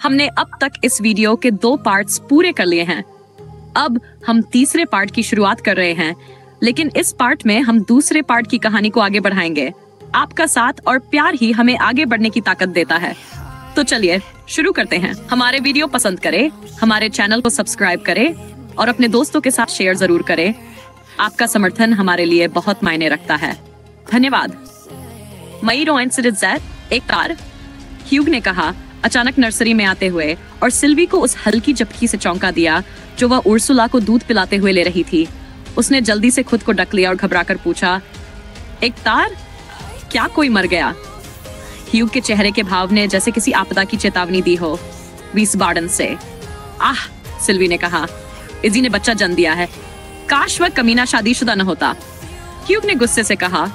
हमने अब तक इस वीडियो के 2 पार्ट्स पूरे कर लिए हैं। अब हम तीसरे पार्ट की शुरुआत कर रहे हैं, लेकिन इस पार्ट में हम दूसरे पार्ट की कहानी को आगे बढ़ाएंगे। आपका साथ और प्यार ही हमें आगे बढ़ने की ताकत देता है। तो चलिए शुरू करते हैं। हमारे वीडियो पसंद करें, हमारे चैनल को सब्सक्राइब करें और अपने दोस्तों के साथ शेयर जरूर करें। आपका समर्थन हमारे लिए बहुत मायने रखता है। धन्यवाद। मईरो इंसिडेंट एक तार, ह्यूग ने कहा, अचानक नर्सरी में आते हुए, और सिल्वी को उस हल्की झपकी से चौंका दिया जो वह उर्सुला को दूध पिलाते हुए ले रही थी। उसने जल्दी से खुद को ढक लिया और घबराकर पूछा, एक तार? क्या कोई मर गया? ह्यूग के चेहरे के भाव ने जैसे किसी आपदा की चेतावनी दी हो। वीसबार्डन से। आह, सिल्वी ने कहा, इजी ने बच्चा जन्म दिया है। काश वह कमीना शादीशुदा न होता। ह्यूग ने गुस्से से कहा,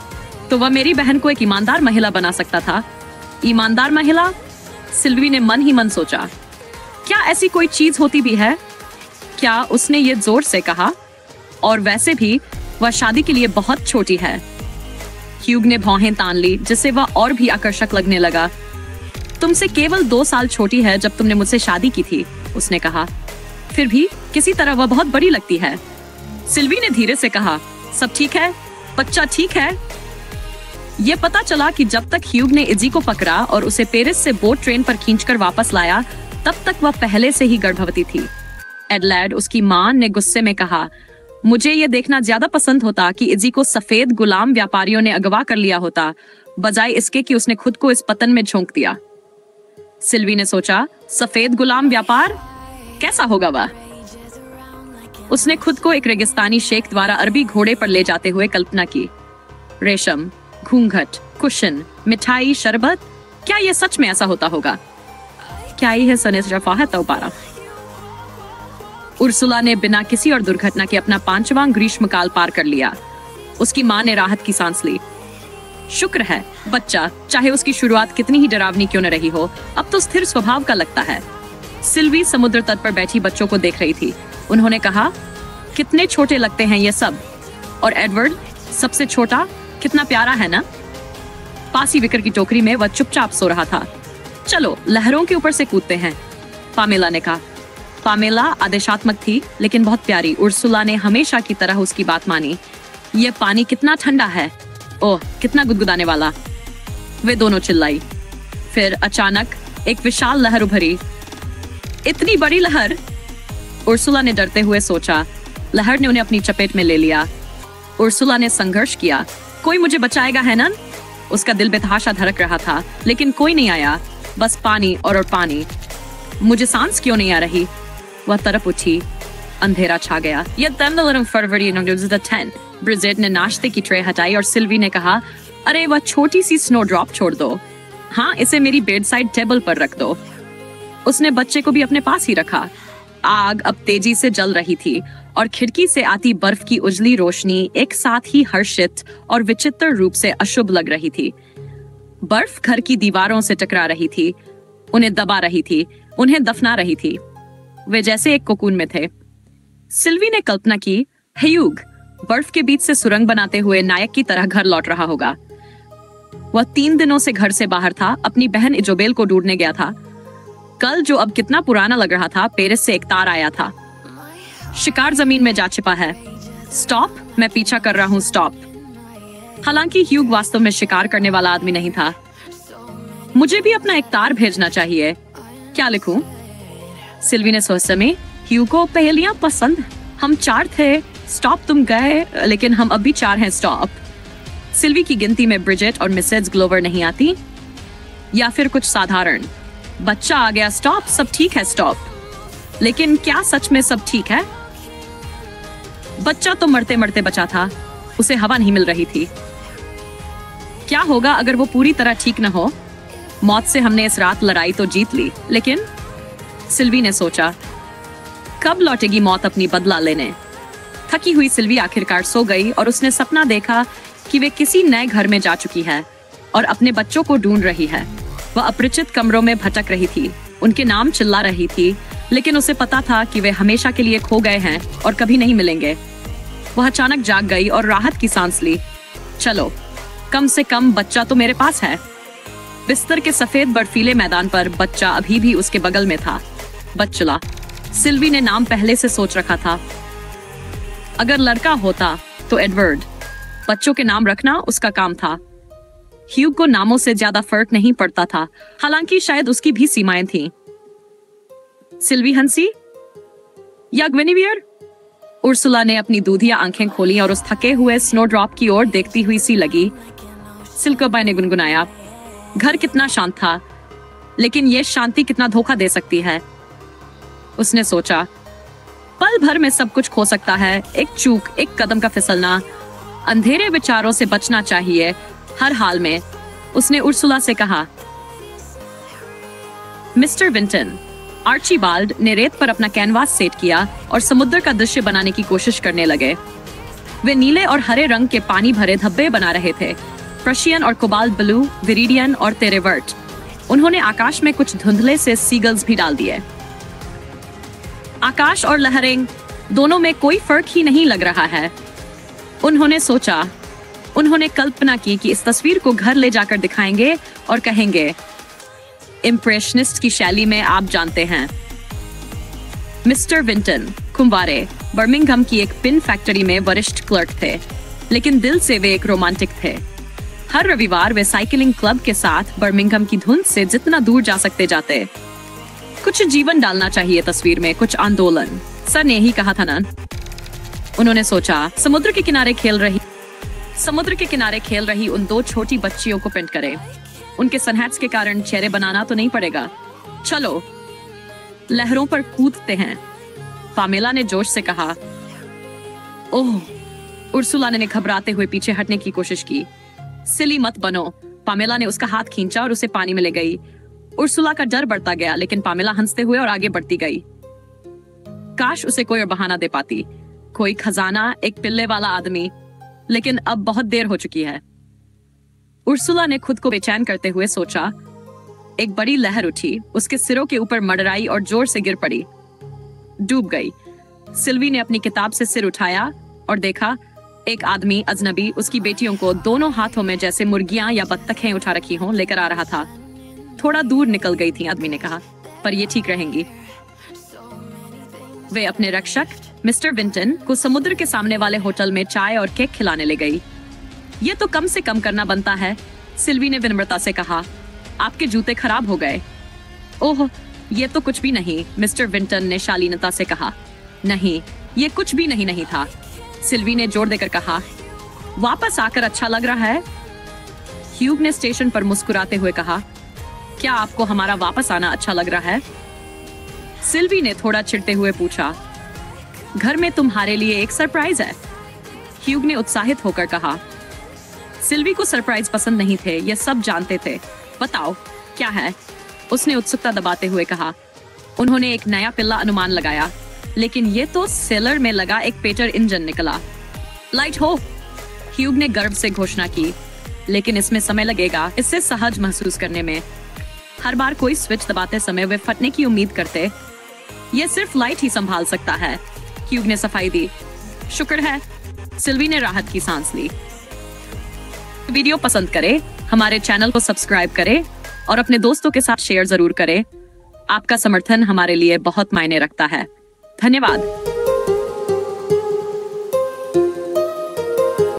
तो वह मेरी बहन को एक ईमानदार महिला बना सकता था। ईमानदार महिला? सिल्वी ने मन ही मन सोचा, क्या ऐसी कोई चीज होती भी है? क्या उसने ये जोर से कहा? और वैसे भी वह शादी के लिए बहुत छोटी है। ह्यूग ने भौहें तान ली, जिससे वह और भी आकर्षक लगने लगा। तुमसे केवल 2 साल छोटी है जब तुमने मुझसे शादी की थी, उसने कहा। फिर भी किसी तरह वह बहुत बड़ी लगती है। सिल्वी ने धीरे से कहा, सब ठीक है? बच्चा ठीक है? यह पता चला कि जब तक ह्यूग ने इजी को पकड़ा और उसे पेरिस से बोट ट्रेन पर खींचकर वापस लाया, तब तक वह पहले से ही गर्भवती थी। एडलैड, उसकी मां, ने गुस्से में कहा, मुझे ये देखना ज्यादा पसंद होता कि इजी को सफेद गुलाम व्यापारियों ने अगवा कर लिया होता, बजाय इसके कि उसने खुद को इस पतन में झोंक दिया। सिल्वी ने सोचा, सफेद गुलाम व्यापार? कैसा होगा वह? उसने खुद को एक रेगिस्तानी शेख द्वारा अरबी घोड़े पर ले जाते हुए कल्पना की। रेशम, घूंघट, कुशन, मिठाई, शरबत, क्या यह सच में ऐसा होता होगा? क्या यह सनेसरफा है? तो पारा उर्सुला ने बिना किसी और दुर्घटना के अपना 5वां ग्रीष्मकाल पार कर लिया। उसकी मां ने राहत की सांस ली। शुक्र है, बच्चा, चाहे उसकी शुरुआत कितनी ही डरावनी क्यों न रही हो, अब तो स्थिर स्वभाव का लगता है। सिल्वी समुद्र तट पर बैठी बच्चों को देख रही थी। उन्होंने कहा, कितने छोटे लगते हैं ये सब। और एडवर्ड, सबसे छोटा, कितना प्यारा है ना? पासी विकर की टोकरी में वह चुपचाप सो रहा था। चलो लहरों के ऊपर से कूदते हैं, पामेला ने कहा। पामेला आदेशात्मक थी, लेकिन बहुत प्यारी। उर्सुला ने हमेशा की तरह उसकी बात मानी। यह पानी कितना ठंडा है, ओह कितना गुदगुदाने वाला, वे दोनों चिल्लाई। फिर अचानक एक विशाल लहर उभरी। इतनी बड़ी लहर? उर्सुला ने डरते हुए सोचा। लहर ने उन्हें अपनी चपेट में ले लिया। उर्सुला ने संघर्ष किया, कोई मुझे बचाएगा है ना? उसका दिल बेतहाशा धड़क रहा था, लेकिन कोई नहीं आया, बस पानी और पानी। मुझे सांस क्यों नहीं आ रही? वह तरफ उठी। अंधेरा छा गया। ब्रिजेट ने नाश्ते की ट्रे हटाई और सिल्वी ने कहा, अरे वह छोटी सी स्नो ड्रॉप छोड़ दो। हाँ, इसे मेरी बेड साइड टेबल पर रख दो। उसने बच्चे को भी अपने पास ही रखा। आग अब तेजी से जल रही थी और खिड़की से आती बर्फ की उजली रोशनी एक साथ ही हर्षित और विचित्र रूप से अशुभ लग रही थी। बर्फ घर की दीवारों से टकरा रही थी, उन्हें दबा रही थी, उन्हें दफना रही थी। वे जैसे एक कोकून में थे। सिल्वी ने कल्पना की, ह्यूग बर्फ के बीच से सुरंग बनाते हुए नायक की तरह घर लौट रहा होगा। वह 3 दिनों से घर से बाहर था, अपनी बहन इजोबेल को ढूंढने गया था। कल, जो अब कितना पुराना लग रहा था, पेरिस से एक तार आया था। शिकार जमीन में जा छिपा है। स्टॉप, मैं पीछा कर रहा हूँ, स्टॉप। हालांकि ह्यूग वास्तव में शिकार करने वाला आदमी नहीं था। मुझे भी अपना एक तार भेजना चाहिए। क्या लिखूं? सिल्वी ने सोचा में, ह्यूग को पहेलियां पसंद। हम 4 थे, स्टॉप तुम गए, लेकिन हम अब भी 4 हैं, स्टॉप। सिल्वी की गिनती में ब्रिजेट और मिसेज ग्लोवर नहीं आती? या फिर कुछ साधारण, बच्चा आ गया, स्टॉप, सब ठीक है, स्टॉप। लेकिन क्या सच में सब ठीक है? बच्चा तो मरते मरते बचा था, उसे हवा नहीं मिल रही थी। क्या होगा अगर वो पूरी तरह ठीक न हो? मौत से हमने इस रात लड़ाई तो जीत ली, लेकिन सिल्वी ने सोचा, कब लौटेगी मौत अपनी बदला लेने? थकी हुई सिल्वी आखिरकार सो गई और उसने सपना देखा कि वे किसी नए घर में जा चुकी है और अपने बच्चों को ढूंढ रही है। वह अपरिचित कमरों में भटक रही थी, उनके नाम चिल्ला रही थी, लेकिन उसे पता था कि वे हमेशा के लिए खो गए हैं और कभी नहीं मिलेंगे। वह अचानक जाग गई और राहत की सांस ली। चलो, कम से कम बच्चा तो मेरे पास है। बिस्तर के सफेद बर्फीले मैदान पर बच्चा अभी भी उसके बगल में था। बच्चला। सिल्वी ने नाम पहले से सोच रखा था। अगर लड़का होता तो एडवर्ड। बच्चों के नाम रखना उसका काम था। ह्यूग को नामों से ज्यादा फर्क नहीं पड़ता था, हालांकि शायद उसकी भी सीमाएं थीं। सिल्वी हंसी या ग्विनिवियर? उर्सुला ने अपनी दूधिया आंखें खोली और उस थके हुए स्नोड्रॉप की ओर देखती हुई सी लगी। सिल्कोबाई ने गुनगुनाया, घर कितना शांत था, लेकिन यह शांति कितना धोखा दे सकती है। उसने सोचा, पल भर में सब कुछ खो सकता है। एक चूक, एक कदम का फिसलना। अंधेरे विचारों से बचना चाहिए हर हाल में। उसने उर्सुला से कहा। Mister Vinton. आर्चीबाल्ड ने रेत पर अपना कैनवास सेट किया और समुद्र का दृश्य बनाने की कोशिश करने लगे। वे नीले और हरे रंग के पानी भरे धब्बे बना रहे थे, प्रशियन और कोबाल्ट ब्लू, विरिडियन और तेरेवर्ट। उन्होंने आकाश में कुछ धुंधले से सीगल्स भी डाल दिए। आकाश और लहरें, दोनों में कोई फर्क ही नहीं लग रहा है। उन्होंने सोचा। उन्होंने कल्पना की कि इस तस्वीर को घर ले जाकर दिखाएंगे और कहेंगे, इम्प्रेशनिस्ट की शैली में आप जानते हैं। मिस्टर विंटन कुंवारे बर्मिंघम की एक पिन फैक्ट्री में वरिष्ठ क्लर्क थे, लेकिन दिल से वे एक रोमांटिक थे। हर रविवार वे साइकिलिंग क्लब के साथ बर्मिंघम की धुंध से जितना दूर जा सकते जाते। कुछ जीवन डालना चाहिए तस्वीर में, कुछ आंदोलन। सर ने यही कहा था ना। उन्होंने सोचा, समुद्र के किनारे खेल रही उन दो छोटी बच्चियों को पेंट करें। उनके सनहैट्स के कारण चेहरे बनाना तो नहीं पड़ेगा। चलो लहरों पर कूदते हैं, पामेला ने जोश से कहा। ओह, उर्सुला ने घबराते हुए पीछे हटने की कोशिश की। सिली मत बनो। पामेला ने उसका हाथ खींचा और उसे पानी में ले गई। उर्सुला का डर बढ़ता गया, लेकिन पामेला हंसते हुए और आगे बढ़ती गई। काश उसे कोई और बहाना दे पाती, कोई खजाना, एक पिल्ले वाला आदमी, लेकिन अब बहुत देर हो चुकी है। उर्सुला ने खुद को बेचैन करते हुए सोचा। एक बड़ी लहर उठी, उसके सिरों के ऊपर मडराई और जोर से गिर पड़ी, डूब गई। सिल्वी ने अपनी किताब से सिर उठाया और देखा, एक आदमी अजनबी उसकी बेटियों को दोनों हाथों में जैसे मुर्गियां या बत्तखें उठा रखी हों लेकर आ रहा था। थोड़ा दूर निकल गई थी, आदमी ने कहा, पर ये ठीक रहेंगी। वे अपने रक्षक मिस्टर विंटन को समुद्र के सामने वाले होटल में चाय और केक खिलाने ले गई। ये तो कम से कम करना बनता है, सिल्वी ने विनम्रता से कहा। आपके जूते खराब हो गए। ओह, ये तो कुछ भी नहीं, मिस्टर विंटन ने शालीनता से कहा। नहीं, ये कुछ भी नहीं था, सिल्वी ने जोर देकर कहा। वापस आकर अच्छा लग रहा है, ह्यूग ने स्टेशन पर मुस्कुराते हुए कहा। क्या आपको हमारा वापस आना अच्छा लग रहा है? सिल्वी ने थोड़ा चिढ़ते हुए पूछा। घर में तुम्हारे लिए एक सरप्राइज है, ह्यूग ने उत्साहित होकर कहा। सिल्वी को सरप्राइज पसंद नहीं थे, ये सब जानते थे। बताओ क्या है, उसने उत्सुकता दबाते हुए कहा। उन्होंने एक नया पिल्ला अनुमान लगाया, लेकिन ये तो सेलर में लगा एक पेटर इंजन निकला। लाइट हो, ह्यूग ने गर्व से घोषणा की, लेकिन इसमें समय लगेगा इससे सहज महसूस करने में। हर बार कोई स्विच दबाते समय वे फटने की उम्मीद करते। ये सिर्फ लाइट ही संभाल सकता है, ह्यूग ने सफाई दी। शुक्र है, सिल्वी ने राहत की सांस ली। वीडियो पसंद करें, हमारे चैनल को सब्सक्राइब करें और अपने दोस्तों के साथ शेयर जरूर करें। आपका समर्थन हमारे लिए बहुत मायने रखता है। धन्यवाद।